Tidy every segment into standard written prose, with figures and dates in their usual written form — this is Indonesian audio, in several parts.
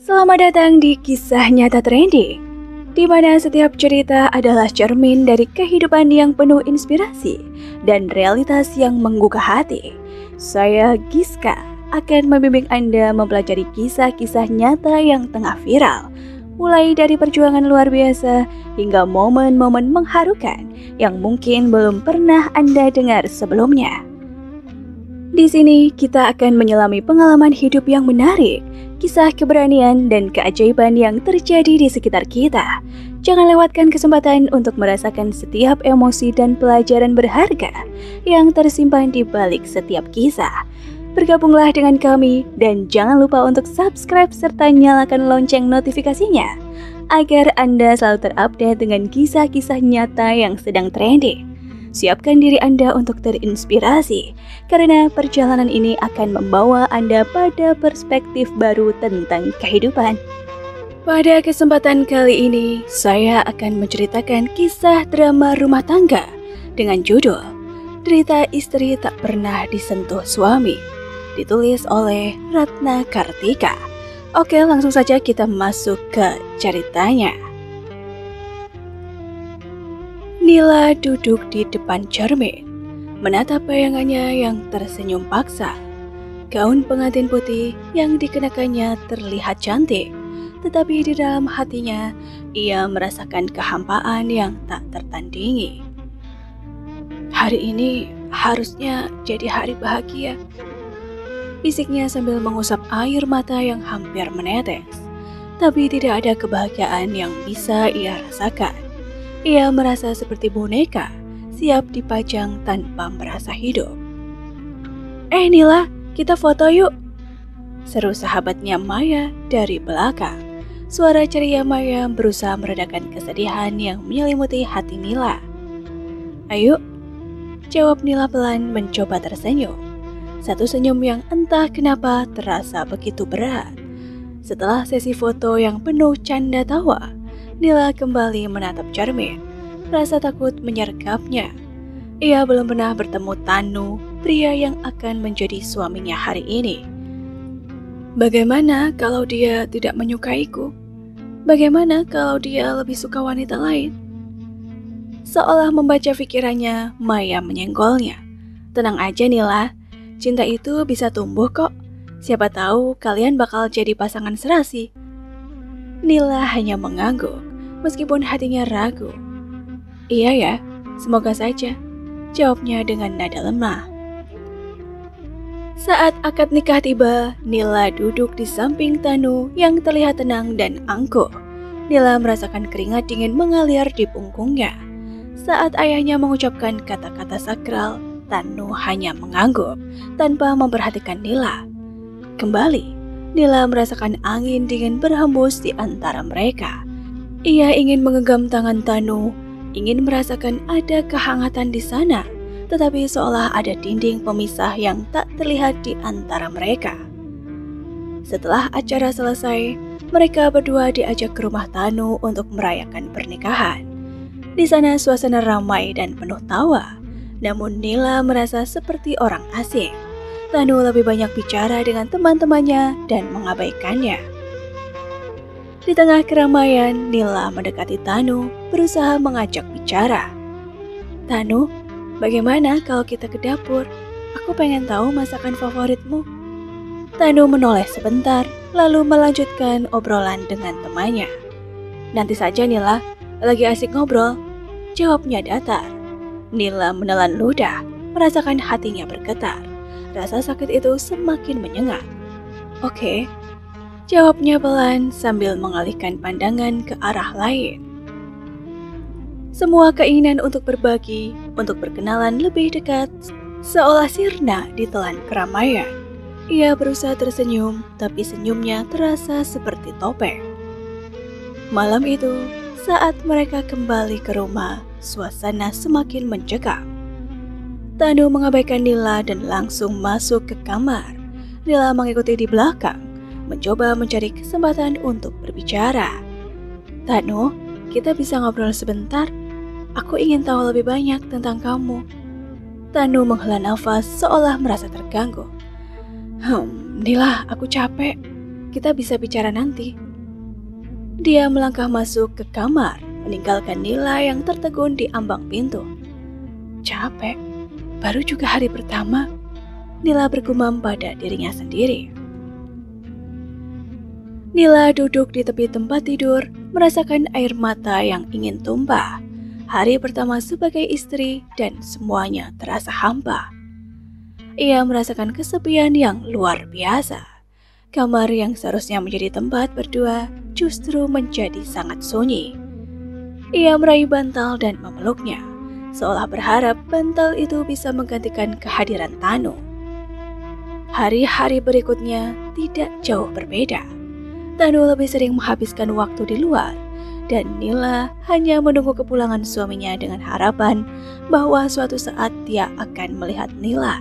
Selamat datang di Kisah Nyata Trending, di mana setiap cerita adalah cermin dari kehidupan yang penuh inspirasi dan realitas yang menggugah hati. Saya Giska akan membimbing Anda mempelajari kisah-kisah nyata yang tengah viral, mulai dari perjuangan luar biasa hingga momen-momen mengharukan yang mungkin belum pernah Anda dengar sebelumnya. Di sini kita akan menyelami pengalaman hidup yang menarik, kisah keberanian dan keajaiban yang terjadi di sekitar kita. Jangan lewatkan kesempatan untuk merasakan setiap emosi dan pelajaran berharga yang tersimpan di balik setiap kisah. Bergabunglah dengan kami dan jangan lupa untuk subscribe serta nyalakan lonceng notifikasinya agar Anda selalu terupdate dengan kisah-kisah nyata yang sedang trending. Siapkan diri Anda untuk terinspirasi, karena perjalanan ini akan membawa Anda pada perspektif baru tentang kehidupan. Pada kesempatan kali ini, saya akan menceritakan kisah drama rumah tangga dengan judul Derita Istri Tak Pernah Disentuh Suami, ditulis oleh Ratna Kartika. Oke, langsung saja kita masuk ke ceritanya. Nila duduk di depan cermin, menatap bayangannya yang tersenyum paksa. Gaun pengantin putih yang dikenakannya terlihat cantik, tetapi di dalam hatinya ia merasakan kehampaan yang tak tertandingi. Hari ini harusnya jadi hari bahagia, bisiknya sambil mengusap air mata yang hampir menetes. Tapi tidak ada kebahagiaan yang bisa ia rasakan. Ia merasa seperti boneka, siap dipajang tanpa merasa hidup. Nila, kita foto yuk!" seru sahabatnya Maya dari belakang. Suara ceria Maya berusaha meredakan kesedihan yang menyelimuti hati Nila. "Ayo," jawab Nila pelan mencoba tersenyum. Satu senyum yang entah kenapa terasa begitu berat. Setelah sesi foto yang penuh canda tawa, Nila kembali menatap cermin. Rasa takut menyergapnya. Ia belum pernah bertemu Tanu, pria yang akan menjadi suaminya hari ini. Bagaimana kalau dia tidak menyukaiku? Bagaimana kalau dia lebih suka wanita lain? Seolah membaca pikirannya, Maya menyenggolnya. "Tenang aja Nila, cinta itu bisa tumbuh kok. Siapa tahu kalian bakal jadi pasangan serasi." Nila hanya mengangguk, meskipun hatinya ragu. "Iya ya, semoga saja," jawabnya dengan nada lemah. Saat akad nikah tiba, Nila duduk di samping Tanu yang terlihat tenang dan angkuh. Nila merasakan keringat dingin mengalir di punggungnya. Saat ayahnya mengucapkan kata-kata sakral, Tanu hanya mengangguk tanpa memperhatikan Nila. Kembali, Nila merasakan angin dingin berhembus di antara mereka. Ia ingin menggenggam tangan Tanu, ingin merasakan ada kehangatan di sana, tetapi seolah ada dinding pemisah yang tak terlihat di antara mereka. Setelah acara selesai, mereka berdua diajak ke rumah Tanu untuk merayakan pernikahan. Di sana suasana ramai dan penuh tawa, namun Nila merasa seperti orang asing. Tanu lebih banyak bicara dengan teman-temannya dan mengabaikannya. Di tengah keramaian, Nila mendekati Tanu, berusaha mengajak bicara. "Tanu, bagaimana kalau kita ke dapur? Aku pengen tahu masakan favoritmu." Tanu menoleh sebentar, lalu melanjutkan obrolan dengan temannya. "Nanti saja Nila, lagi asik ngobrol," jawabnya datar. Nila menelan ludah, merasakan hatinya bergetar. Rasa sakit itu semakin menyengat. "Oke," jawabnya pelan sambil mengalihkan pandangan ke arah lain. Semua keinginan untuk berbagi, untuk berkenalan lebih dekat, seolah sirna ditelan keramaian. Ia berusaha tersenyum, tapi senyumnya terasa seperti topeng. Malam itu, saat mereka kembali ke rumah, suasana semakin mencekam. Tanu mengabaikan Nila dan langsung masuk ke kamar. Nila mengikuti di belakang, mencoba mencari kesempatan untuk berbicara. "Tanu, kita bisa ngobrol sebentar? Aku ingin tahu lebih banyak tentang kamu." Tanu menghela nafas seolah merasa terganggu. Nila, aku capek. kita bisa bicara nanti. Dia melangkah masuk ke kamar, meninggalkan Nila yang tertegun di ambang pintu. Capek, baru juga hari pertama. Nila bergumam pada dirinya sendiri. Nila duduk di tepi tempat tidur, merasakan air mata yang ingin tumpah. Hari pertama sebagai istri dan semuanya terasa hampa. Ia merasakan kesepian yang luar biasa. Kamar yang seharusnya menjadi tempat berdua justru menjadi sangat sunyi. Ia meraih bantal dan memeluknya, seolah berharap bantal itu bisa menggantikan kehadiran Tanu. Hari-hari berikutnya tidak jauh berbeda. Tanu lebih sering menghabiskan waktu di luar, dan Nila hanya menunggu kepulangan suaminya dengan harapan bahwa suatu saat dia akan melihat Nila.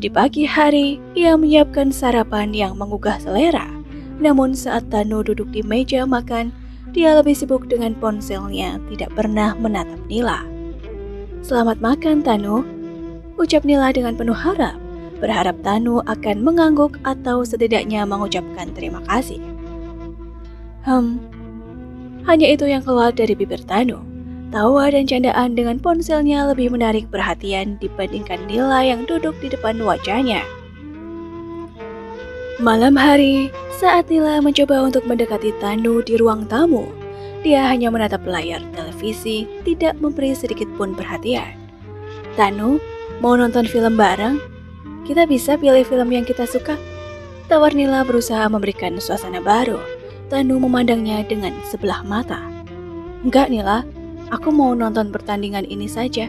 Di pagi hari, ia menyiapkan sarapan yang menggugah selera. Namun saat Tanu duduk di meja makan, dia lebih sibuk dengan ponselnya, tidak pernah menatap Nila. "Selamat makan, Tanu," ucap Nila dengan penuh harap, berharap Tanu akan mengangguk atau setidaknya mengucapkan terima kasih. Hanya itu yang keluar dari bibir Tanu. Tawa dan candaan dengan ponselnya lebih menarik perhatian dibandingkan Nila yang duduk di depan wajahnya. Malam hari, saat Nila mencoba untuk mendekati Tanu di ruang tamu, dia hanya menatap layar televisi, tidak memberi sedikit pun perhatian. "Tanu, mau nonton film bareng? Kita bisa pilih film yang kita suka." Tawar Nila berusaha memberikan suasana baru. Tanu memandangnya dengan sebelah mata. "Enggak, Nila. Aku mau nonton pertandingan ini saja.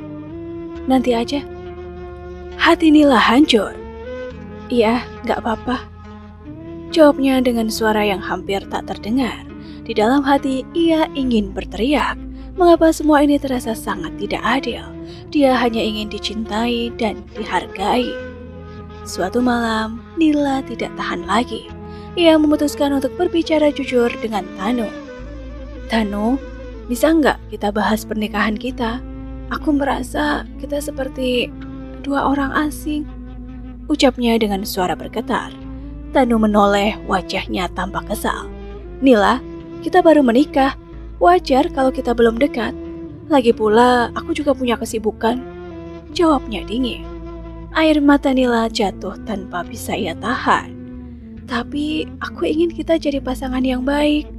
Nanti aja." Hati Nila hancur. "Iya, gak apa-apa," jawabnya dengan suara yang hampir tak terdengar. Di dalam hati, ia ingin berteriak. Mengapa semua ini terasa sangat tidak adil? Dia hanya ingin dicintai dan dihargai. Suatu malam, Nila tidak tahan lagi. Ia memutuskan untuk berbicara jujur dengan Tanu. "Tanu, bisa nggak kita bahas pernikahan kita? Aku merasa kita seperti dua orang asing," ucapnya dengan suara bergetar. Tanu menoleh, wajahnya tampak kesal. "Nila, kita baru menikah. Wajar kalau kita belum dekat. Lagi pula, aku juga punya kesibukan," jawabnya dingin. Air mata Nila jatuh tanpa bisa ia tahan. "Tapi aku ingin kita jadi pasangan yang baik.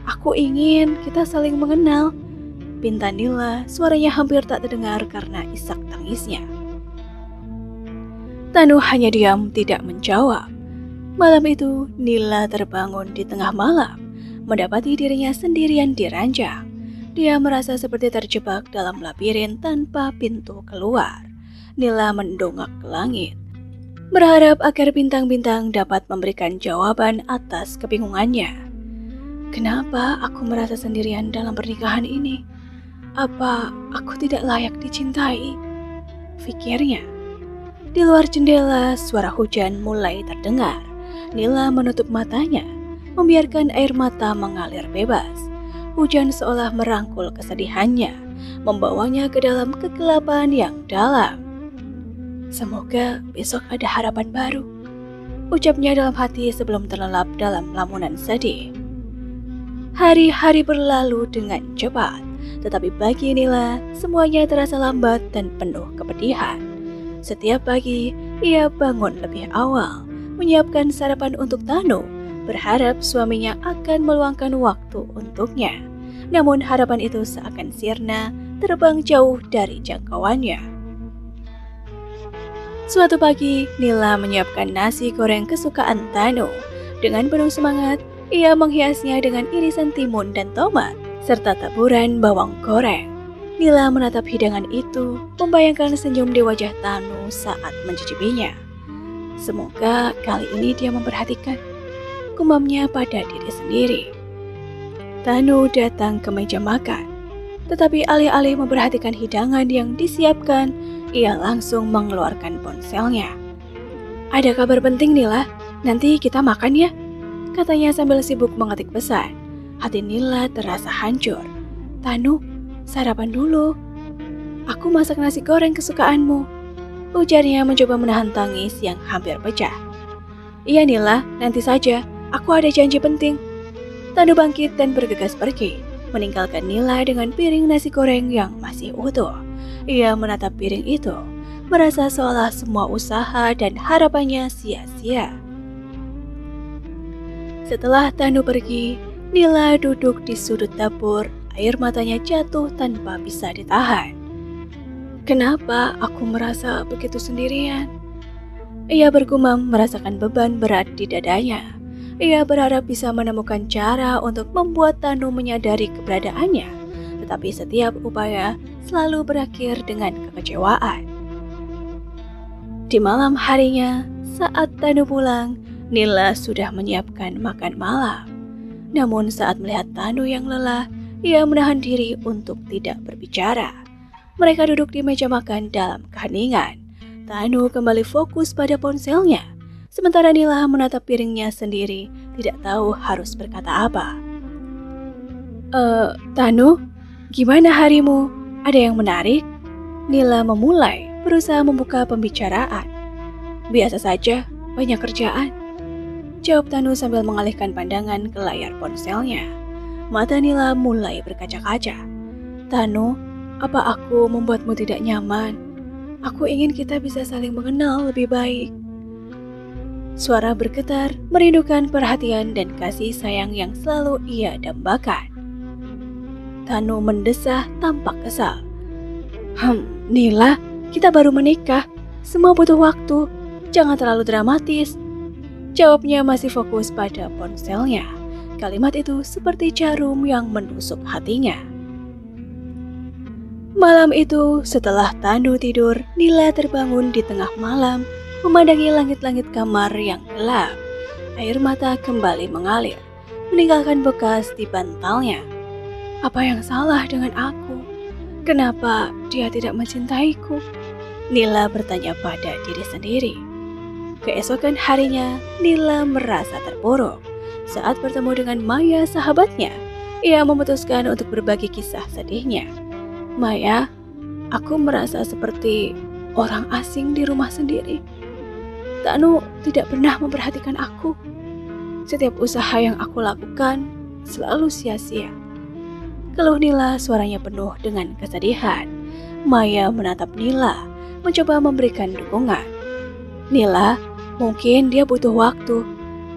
Aku ingin kita saling mengenal," pinta Nila, suaranya hampir tak terdengar karena isak tangisnya. Tanu hanya diam, tidak menjawab. Malam itu, Nila terbangun di tengah malam, mendapati dirinya sendirian di ranjang. Dia merasa seperti terjebak dalam labirin tanpa pintu keluar. Nila mendongak ke langit, berharap agar bintang-bintang dapat memberikan jawaban atas kebingungannya. "Kenapa aku merasa sendirian dalam pernikahan ini? Apa aku tidak layak dicintai?" pikirnya. Di luar jendela, suara hujan mulai terdengar. Nila menutup matanya, membiarkan air mata mengalir bebas. Hujan seolah merangkul kesedihannya, membawanya ke dalam kegelapan yang dalam. "Semoga besok ada harapan baru," ucapnya dalam hati sebelum terlelap dalam lamunan sedih. Hari-hari berlalu dengan cepat, tetapi bagi Nila, semuanya terasa lambat dan penuh kepedihan. Setiap pagi, ia bangun lebih awal, menyiapkan sarapan untuk Tanu, berharap suaminya akan meluangkan waktu untuknya. Namun harapan itu seakan sirna, terbang jauh dari jangkauannya. Suatu pagi, Nila menyiapkan nasi goreng kesukaan Tanu. Dengan penuh semangat, ia menghiasnya dengan irisan timun dan tomat, serta taburan bawang goreng. Nila menatap hidangan itu, membayangkan senyum di wajah Tanu saat mencicipinya. Semoga kali ini dia memperhatikan, gumamnya pada diri sendiri. Tanu datang ke meja makan, tetapi alih-alih memperhatikan hidangan yang disiapkan, ia langsung mengeluarkan ponselnya. "Ada kabar penting, Nila. Nanti kita makan ya," katanya sambil sibuk mengetik pesan. Hati Nila terasa hancur. "Tanu, sarapan dulu. Aku masak nasi goreng kesukaanmu," ujarnya mencoba menahan tangis yang hampir pecah. Iya Nila, nanti saja. Aku ada janji penting. Tanu bangkit dan bergegas pergi, meninggalkan Nila dengan piring nasi goreng yang masih utuh. Ia menatap piring itu, merasa seolah semua usaha dan harapannya sia-sia. Setelah Tanu pergi, Nila duduk di sudut dapur, air matanya jatuh tanpa bisa ditahan. Kenapa aku merasa begitu sendirian? Ia bergumam merasakan beban berat di dadanya. Ia berharap bisa menemukan cara untuk membuat Tanu menyadari keberadaannya, tetapi setiap upaya selalu berakhir dengan kekecewaan. Di malam harinya, saat Tanu pulang, Nila sudah menyiapkan makan malam. Namun saat melihat Tanu yang lelah, ia menahan diri untuk tidak berbicara. Mereka duduk di meja makan dalam keheningan. Tanu kembali fokus pada ponselnya, sementara Nila menatap piringnya sendiri, tidak tahu harus berkata apa. Tanu, gimana harimu? Ada yang menarik? Nila memulai, berusaha membuka pembicaraan. Biasa saja, banyak kerjaan. Jawab Tanu sambil mengalihkan pandangan ke layar ponselnya. Mata Nila mulai berkaca-kaca. Tanu, apa aku membuatmu tidak nyaman? Aku ingin kita bisa saling mengenal lebih baik. Suara bergetar, merindukan perhatian dan kasih sayang yang selalu ia dambakan. Tanu mendesah tampak kesal. Nila, kita baru menikah. Semua butuh waktu. Jangan terlalu dramatis. Jawabnya masih fokus pada ponselnya. Kalimat itu seperti jarum yang menusuk hatinya. Malam itu, setelah Tanu tidur, Nila terbangun di tengah malam, memandangi langit-langit kamar yang gelap. Air mata kembali mengalir, meninggalkan bekas di bantalnya. Apa yang salah dengan aku? Kenapa dia tidak mencintaiku? Nila bertanya pada diri sendiri. Keesokan harinya, Nila merasa terpuruk. Saat bertemu dengan Maya, sahabatnya, ia memutuskan untuk berbagi kisah sedihnya. Maya, aku merasa seperti orang asing di rumah sendiri. Tanu tidak pernah memperhatikan aku. Setiap usaha yang aku lakukan selalu sia-sia. Keluh Nila, suaranya penuh dengan kesedihan. Maya menatap Nila, mencoba memberikan dukungan. Nila, mungkin dia butuh waktu,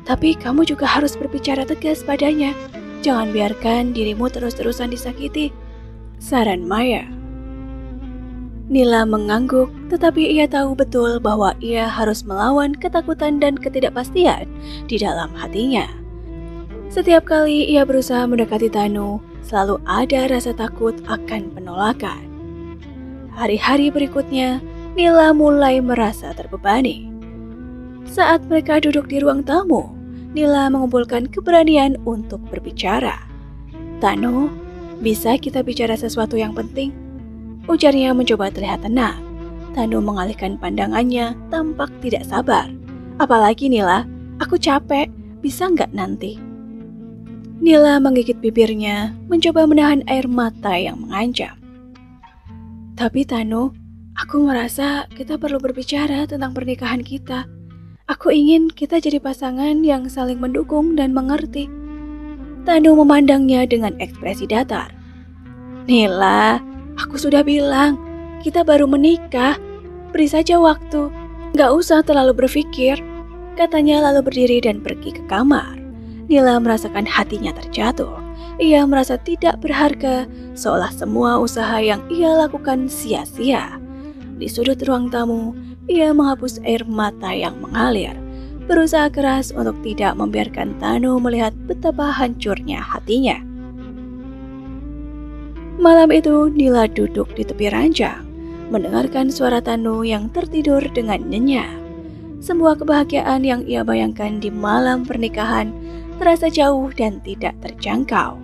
tapi kamu juga harus berbicara tegas padanya. Jangan biarkan dirimu terus-terusan disakiti, saran Maya. Nila mengangguk, tetapi ia tahu betul bahwa ia harus melawan ketakutan dan ketidakpastian di dalam hatinya. Setiap kali ia berusaha mendekati Tanu, selalu ada rasa takut akan penolakan. Hari-hari berikutnya, Nila mulai merasa terbebani. Saat mereka duduk di ruang tamu, Nila mengumpulkan keberanian untuk berbicara. Tanu, bisa kita bicara sesuatu yang penting? Ujarnya mencoba terlihat tenang. Tanu mengalihkan pandangannya, tampak tidak sabar. Apalagi Nila, aku capek, bisa nggak nanti? Nila menggigit bibirnya, mencoba menahan air mata yang mengancam. Tapi Tanu, aku merasa kita perlu berbicara tentang pernikahan kita. Aku ingin kita jadi pasangan yang saling mendukung dan mengerti. Tanu memandangnya dengan ekspresi datar. Nila, aku sudah bilang, kita baru menikah. Beri saja waktu, gak usah terlalu berpikir. Katanya lalu berdiri dan pergi ke kamar. Nila merasakan hatinya terjatuh. Ia merasa tidak berharga, seolah semua usaha yang ia lakukan sia-sia. Di sudut ruang tamu, ia menghapus air mata yang mengalir, berusaha keras untuk tidak membiarkan Tanu melihat betapa hancurnya hatinya. Malam itu, Nila duduk di tepi ranjang, mendengarkan suara Tanu yang tertidur dengan nyenyak. Semua kebahagiaan yang ia bayangkan di malam pernikahan terasa jauh dan tidak terjangkau.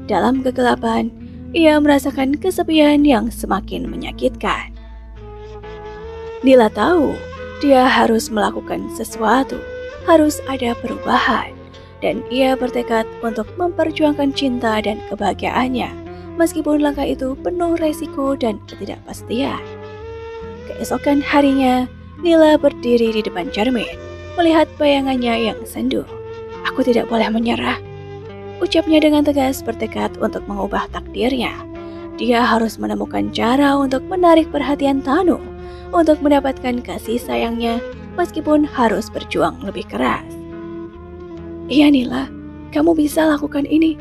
Dalam kegelapan, ia merasakan kesepian yang semakin menyakitkan. Nila tahu dia harus melakukan sesuatu, harus ada perubahan, dan ia bertekad untuk memperjuangkan cinta dan kebahagiaannya, meskipun langkah itu penuh resiko dan ketidakpastian. Keesokan harinya, Nila berdiri di depan cermin, melihat bayangannya yang sendu. Aku tidak boleh menyerah, ucapnya dengan tegas bertekad untuk mengubah takdirnya. Dia harus menemukan cara untuk menarik perhatian Tanu, untuk mendapatkan kasih sayangnya meskipun harus berjuang lebih keras. Iya Nila, kamu bisa lakukan ini,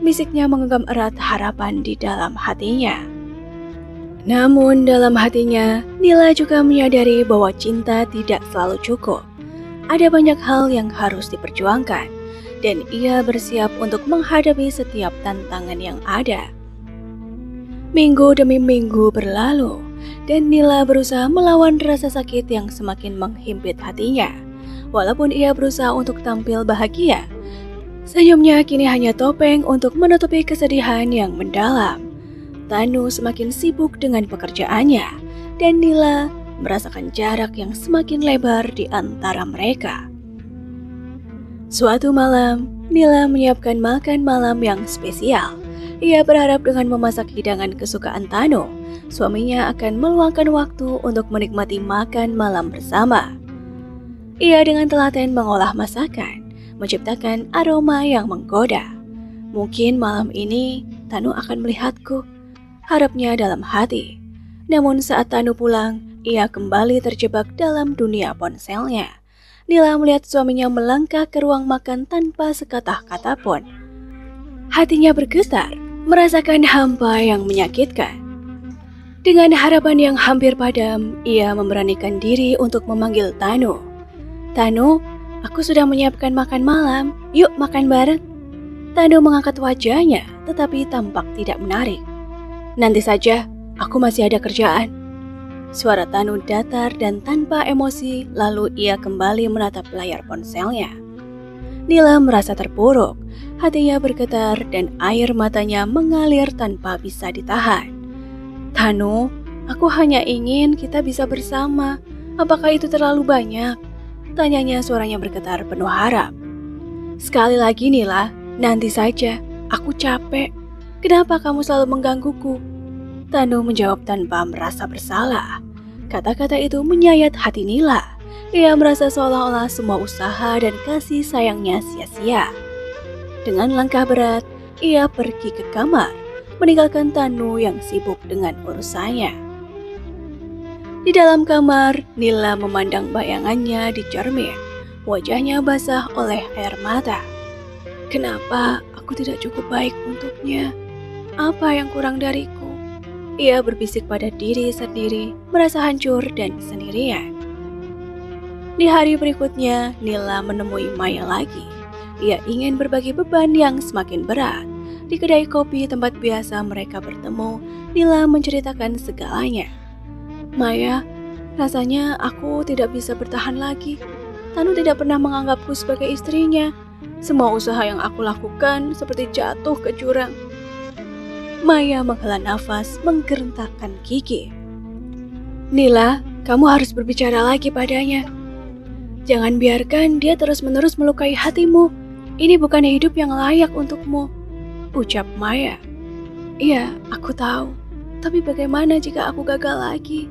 bisiknya menggenggam erat harapan di dalam hatinya. Namun dalam hatinya, Nila juga menyadari bahwa cinta tidak selalu cukup. Ada banyak hal yang harus diperjuangkan, dan ia bersiap untuk menghadapi setiap tantangan yang ada. Minggu demi minggu berlalu, dan Nila berusaha melawan rasa sakit yang semakin menghimpit hatinya. Walaupun ia berusaha untuk tampil bahagia, senyumnya kini hanya topeng untuk menutupi kesedihan yang mendalam. Tanu semakin sibuk dengan pekerjaannya, dan Nila merasakan jarak yang semakin lebar di antara mereka. Suatu malam, Nila menyiapkan makan malam yang spesial. Ia berharap dengan memasak hidangan kesukaan Tanu, suaminya akan meluangkan waktu untuk menikmati makan malam bersama. Ia dengan telaten mengolah masakan, menciptakan aroma yang menggoda. Mungkin malam ini Tanu akan melihatku, harapnya dalam hati. Namun saat Tanu pulang, ia kembali terjebak dalam dunia ponselnya. Nila melihat suaminya melangkah ke ruang makan tanpa sekata-kata pun. Hatinya bergetar, merasakan hampa yang menyakitkan. Dengan harapan yang hampir padam, ia memberanikan diri untuk memanggil Tanu. Tanu, aku sudah menyiapkan makan malam, yuk makan bareng. Tanu mengangkat wajahnya, tetapi tampak tidak menarik. Nanti saja, aku masih ada kerjaan. Suara Tanu datar dan tanpa emosi, lalu ia kembali menatap layar ponselnya. Nila merasa terpuruk, hatinya bergetar dan air matanya mengalir tanpa bisa ditahan. Tanu, aku hanya ingin kita bisa bersama. Apakah itu terlalu banyak? Tanyanya suaranya bergetar penuh harap. Sekali lagi Nila, nanti saja, aku capek. Kenapa kamu selalu menggangguku? Tanu menjawab tanpa merasa bersalah. Kata-kata itu menyayat hati Nila. Ia merasa seolah-olah semua usaha dan kasih sayangnya sia-sia. Dengan langkah berat, ia pergi ke kamar, meninggalkan Tanu yang sibuk dengan urusannya. Di dalam kamar, Nila memandang bayangannya di cermin. Wajahnya basah oleh air mata. Kenapa aku tidak cukup baik untuknya? Apa yang kurang dariku? Ia berbisik pada diri sendiri, merasa hancur dan sendirian. Di hari berikutnya, Nila menemui Maya lagi. Ia ingin berbagi beban yang semakin berat. Di kedai kopi tempat biasa mereka bertemu, Nila menceritakan segalanya. Maya, rasanya aku tidak bisa bertahan lagi. Tanu tidak pernah menganggapku sebagai istrinya. Semua usaha yang aku lakukan seperti jatuh ke jurang. Maya menghela nafas, menggerentakkan gigi. Nila, kamu harus berbicara lagi padanya. Jangan biarkan dia terus-menerus melukai hatimu. Ini bukan hidup yang layak untukmu, ucap Maya. Iya, aku tahu. Tapi bagaimana jika aku gagal lagi?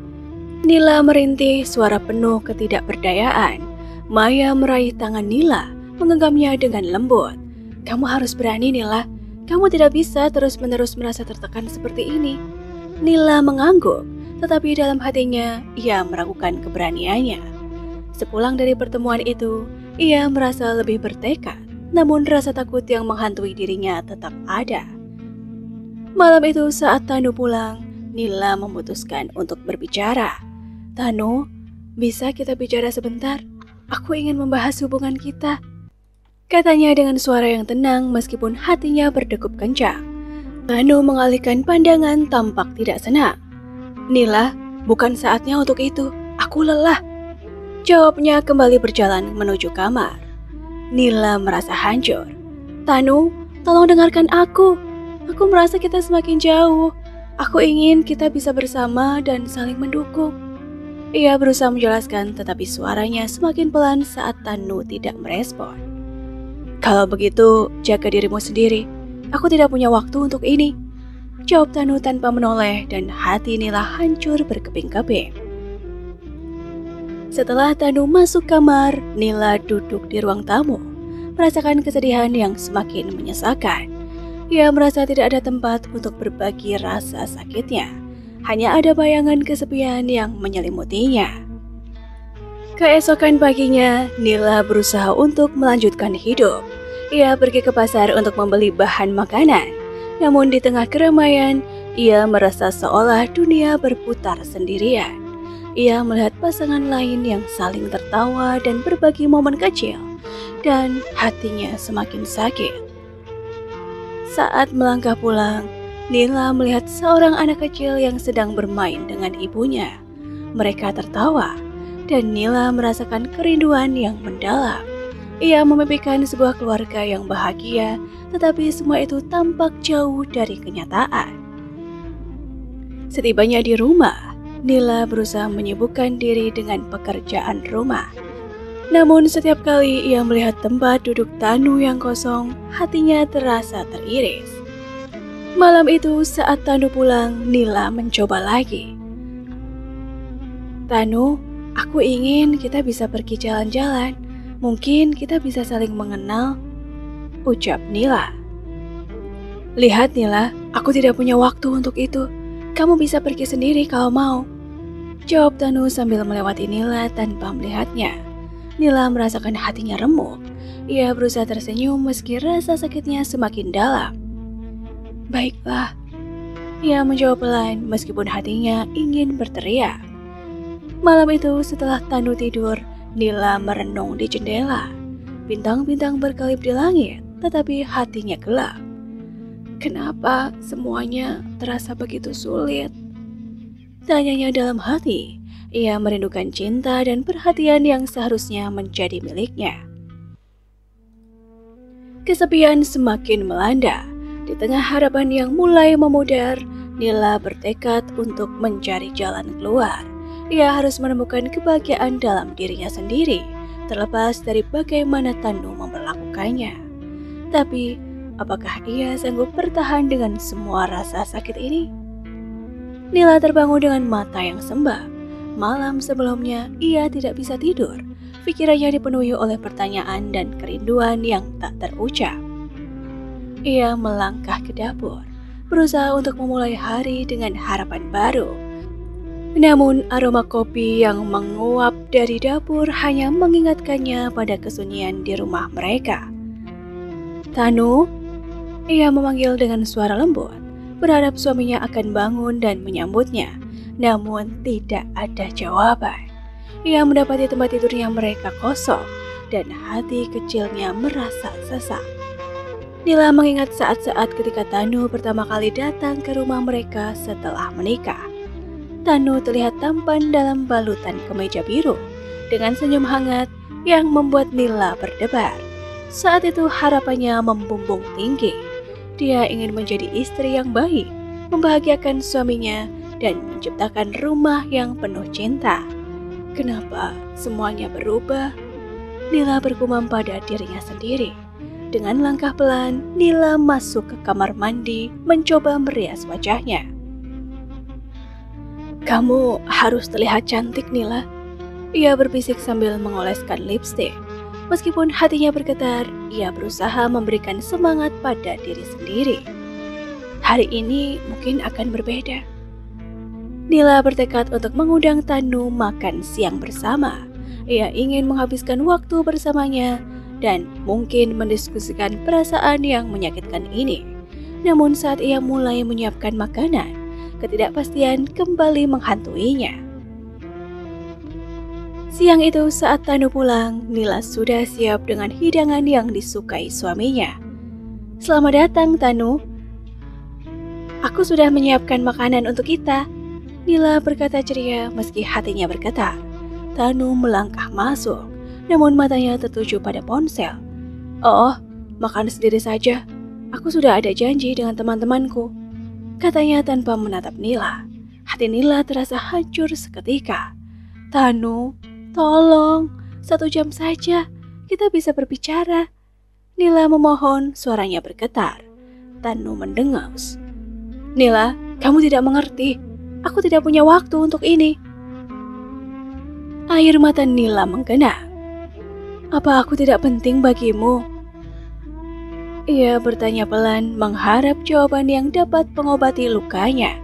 Nila merintih, suara penuh ketidakberdayaan. Maya meraih tangan Nila, menggenggamnya dengan lembut. Kamu harus berani, Nila. Kamu tidak bisa terus-menerus merasa tertekan seperti ini. Nila mengangguk, tetapi dalam hatinya ia meragukan keberaniannya. Sepulang dari pertemuan itu, ia merasa lebih bertekad, namun rasa takut yang menghantui dirinya tetap ada. Malam itu saat Tanu pulang, Nila memutuskan untuk berbicara. Tanu, bisa kita bicara sebentar? Aku ingin membahas hubungan kita. Katanya dengan suara yang tenang meskipun hatinya berdegup kencang. Tanu mengalihkan pandangan tampak tidak senang. Nila, bukan saatnya untuk itu. Aku lelah. Jawabnya kembali berjalan menuju kamar. Nila merasa hancur. Tanu, tolong dengarkan aku. Aku merasa kita semakin jauh. Aku ingin kita bisa bersama dan saling mendukung. Ia berusaha menjelaskan tetapi suaranya semakin pelan saat Tanu tidak merespon. Kalau begitu, jaga dirimu sendiri. Aku tidak punya waktu untuk ini. Jawab Tanu tanpa menoleh dan hati Nila hancur berkeping-keping. Setelah Tanu masuk kamar, Nila duduk di ruang tamu, merasakan kesedihan yang semakin menyesakan. Ia merasa tidak ada tempat untuk berbagi rasa sakitnya. Hanya ada bayangan kesepian yang menyelimutinya. Keesokan paginya, Nila berusaha untuk melanjutkan hidup. Ia pergi ke pasar untuk membeli bahan makanan. Namun di tengah keramaian, ia merasa seolah dunia berputar sendirian. Ia melihat pasangan lain yang saling tertawa dan berbagi momen kecil, dan hatinya semakin sakit. Saat melangkah pulang, Nila melihat seorang anak kecil yang sedang bermain dengan ibunya. Mereka tertawa, dan Nila merasakan kerinduan yang mendalam. Ia memimpikan sebuah keluarga yang bahagia, tetapi semua itu tampak jauh dari kenyataan. Setibanya di rumah, Nila berusaha menyibukkan diri dengan pekerjaan rumah. Namun setiap kali ia melihat tempat duduk Tanu yang kosong, hatinya terasa teriris. Malam itu saat Tanu pulang, Nila mencoba lagi. "Tanu, aku ingin kita bisa pergi jalan-jalan. Mungkin kita bisa saling mengenal," ucap Nila. "Lihat Nila, aku tidak punya waktu untuk itu. Kamu bisa pergi sendiri kalau mau," jawab Tanu sambil melewati Nila tanpa melihatnya. Nila merasakan hatinya remuk. Ia berusaha tersenyum meski rasa sakitnya semakin dalam. "Baiklah," ia menjawab pelan meskipun hatinya ingin berteriak. Malam itu setelah Tanu tidur, Nila merenung di jendela. Bintang-bintang berkelip di langit, tetapi hatinya gelap. Kenapa semuanya terasa begitu sulit? Tanyanya dalam hati. Ia merindukan cinta dan perhatian yang seharusnya menjadi miliknya. Kesepian semakin melanda. Di tengah harapan yang mulai memudar, Nila bertekad untuk mencari jalan keluar. Ia harus menemukan kebahagiaan dalam dirinya sendiri, terlepas dari bagaimana Tanu memperlakukannya. Tapi, apakah ia sanggup bertahan dengan semua rasa sakit ini? Nila terbangun dengan mata yang sembab. Malam sebelumnya, ia tidak bisa tidur. Pikirannya dipenuhi oleh pertanyaan dan kerinduan yang tak terucap. Ia melangkah ke dapur, berusaha untuk memulai hari dengan harapan baru. Namun aroma kopi yang menguap dari dapur hanya mengingatkannya pada kesunyian di rumah mereka. "Tanu?" Ia memanggil dengan suara lembut, berharap suaminya akan bangun dan menyambutnya. Namun tidak ada jawaban. Ia mendapati tempat tidurnya mereka kosong dan hati kecilnya merasa sesak. Nila mengingat saat-saat ketika Tanu pertama kali datang ke rumah mereka setelah menikah. Tanu terlihat tampan dalam balutan kemeja biru dengan senyum hangat yang membuat Nila berdebar. Saat itu harapannya membumbung tinggi. Dia ingin menjadi istri yang baik, membahagiakan suaminya, dan menciptakan rumah yang penuh cinta. Kenapa semuanya berubah? Nila bergumam pada dirinya sendiri. Dengan langkah pelan, Nila masuk ke kamar mandi, mencoba merias wajahnya. "Kamu harus terlihat cantik, Nila," ia berbisik sambil mengoleskan lipstik. Meskipun hatinya bergetar, ia berusaha memberikan semangat pada diri sendiri. Hari ini mungkin akan berbeda. Nila bertekad untuk mengundang Tanu makan siang bersama. Ia ingin menghabiskan waktu bersamanya dan mungkin mendiskusikan perasaan yang menyakitkan ini. Namun saat ia mulai menyiapkan makanan, ketidakpastian kembali menghantuinya. Siang itu saat Tanu pulang, Nila sudah siap dengan hidangan yang disukai suaminya. "Selamat datang, Tanu. Aku sudah menyiapkan makanan untuk kita," Nila berkata ceria meski hatinya bergetar. Tanu melangkah masuk, namun matanya tertuju pada ponsel. "Oh, makan sendiri saja. Aku sudah ada janji dengan teman-temanku," katanya tanpa menatap Nila. Hati Nila terasa hancur seketika. "Tanu, tolong, 1 jam saja, kita bisa berbicara." Nila memohon, suaranya bergetar. Tanu mendengus. "Nila, kamu tidak mengerti. Aku tidak punya waktu untuk ini." Air mata Nila menggenang. Apa aku tidak penting bagimu? Ia bertanya pelan, mengharap jawaban yang dapat mengobati lukanya.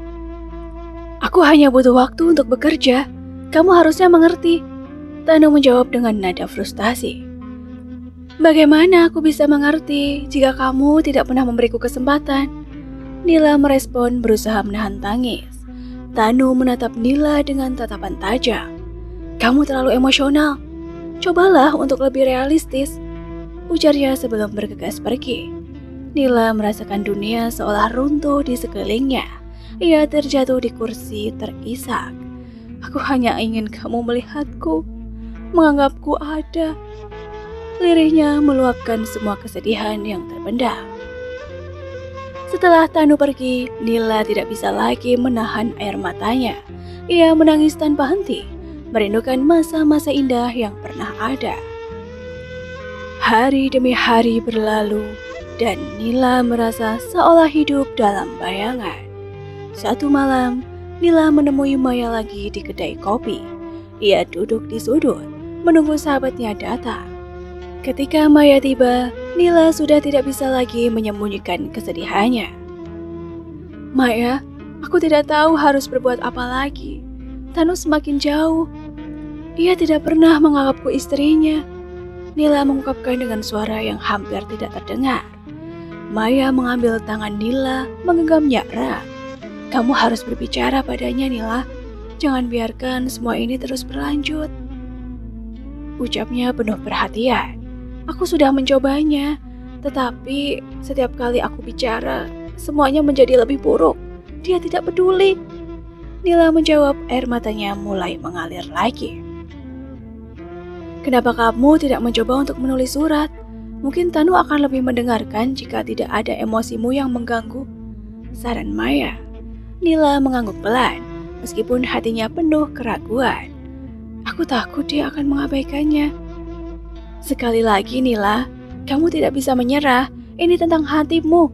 Aku hanya butuh waktu untuk bekerja. Kamu harusnya mengerti. Tanu menjawab dengan nada frustasi. Bagaimana aku bisa mengerti jika kamu tidak pernah memberiku kesempatan? Nila merespon berusaha menahan tangis. Tanu menatap Nila dengan tatapan tajam. Kamu terlalu emosional. Cobalah untuk lebih realistis, ujarnya sebelum bergegas pergi. Nila merasakan dunia seolah runtuh di sekelilingnya. Ia terjatuh di kursi terisak. Aku hanya ingin kamu melihatku, menganggapku ada. Lirihnya meluapkan semua kesedihan yang terpendam. Setelah Tanu pergi, Nila tidak bisa lagi menahan air matanya. Ia menangis tanpa henti, merindukan masa-masa indah yang pernah ada. Hari demi hari berlalu, dan Nila merasa seolah hidup dalam bayangan. Suatu malam, Nila menemui Maya lagi di kedai kopi. Ia duduk di sudut, menunggu sahabatnya datang. Ketika Maya tiba, Nila sudah tidak bisa lagi menyembunyikan kesedihannya. Maya, aku tidak tahu harus berbuat apa lagi. Tanu semakin jauh. Ia tidak pernah menganggapku istrinya. Nila mengungkapkan dengan suara yang hampir tidak terdengar. Maya mengambil tangan Nila, menggenggamnya erat. Kamu harus berbicara padanya, Nila. Jangan biarkan semua ini terus berlanjut. Ucapnya penuh perhatian. Aku sudah mencobanya, tetapi setiap kali aku bicara, semuanya menjadi lebih buruk. Dia tidak peduli. Nila menjawab, air matanya mulai mengalir lagi. Kenapa kamu tidak mencoba untuk menulis surat? Mungkin Tanu akan lebih mendengarkan jika tidak ada emosimu yang mengganggu. Saran Maya. Nila mengangguk pelan, meskipun hatinya penuh keraguan. Aku takut dia akan mengabaikannya. Sekali lagi Nila, kamu tidak bisa menyerah. Ini tentang hatimu,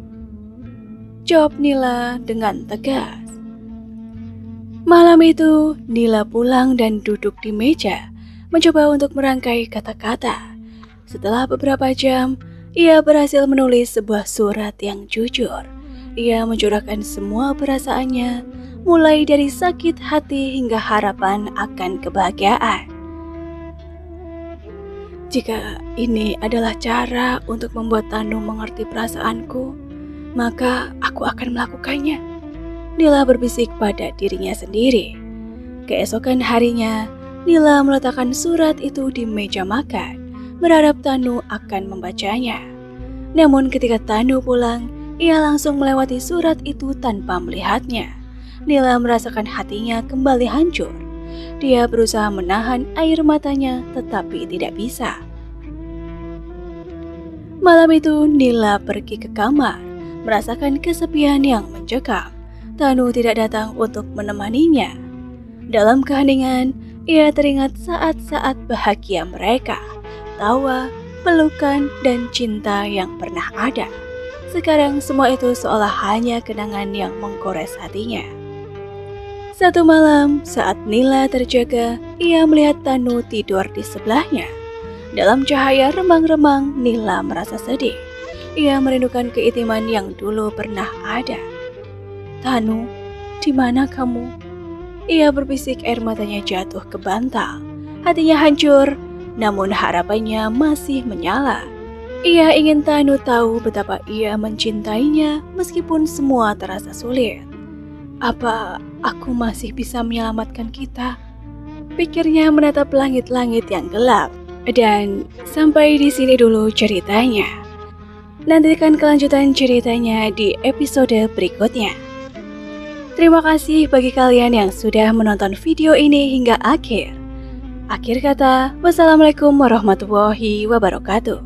jawab Nila dengan tegas. Malam itu, Nila pulang dan duduk di meja, mencoba untuk merangkai kata-kata. Setelah beberapa jam, ia berhasil menulis sebuah surat yang jujur. Ia mencurahkan semua perasaannya, mulai dari sakit hati hingga harapan akan kebahagiaan. Jika ini adalah cara untuk membuat Tanu mengerti perasaanku, maka aku akan melakukannya. Nila berbisik pada dirinya sendiri. Keesokan harinya, Nila meletakkan surat itu di meja makan, berharap Tanu akan membacanya. Namun ketika Tanu pulang, ia langsung melewati surat itu tanpa melihatnya. Nila merasakan hatinya kembali hancur. Dia berusaha menahan air matanya, tetapi tidak bisa. Malam itu, Nila pergi ke kamar, merasakan kesepian yang mencekam. Tanu tidak datang untuk menemaninya. Dalam keheningan, ia teringat saat-saat bahagia mereka, tawa, pelukan, dan cinta yang pernah ada. Sekarang semua itu seolah hanya kenangan yang menggores hatinya. Satu malam, saat Nila terjaga, ia melihat Tanu tidur di sebelahnya. Dalam cahaya remang-remang, Nila merasa sedih. Ia merindukan keitiman yang dulu pernah ada. Tanu, di mana kamu? Ia berbisik, air matanya jatuh ke bantal. Hatinya hancur, namun harapannya masih menyala. Ia ingin Tanu tahu betapa ia mencintainya meskipun semua terasa sulit. Apa aku masih bisa menyelamatkan kita? Pikirnya menatap langit-langit yang gelap. Dan sampai di sini dulu ceritanya. Nantikan kelanjutan ceritanya di episode berikutnya. Terima kasih bagi kalian yang sudah menonton video ini hingga akhir. Akhir kata, wassalamualaikum warahmatullahi wabarakatuh.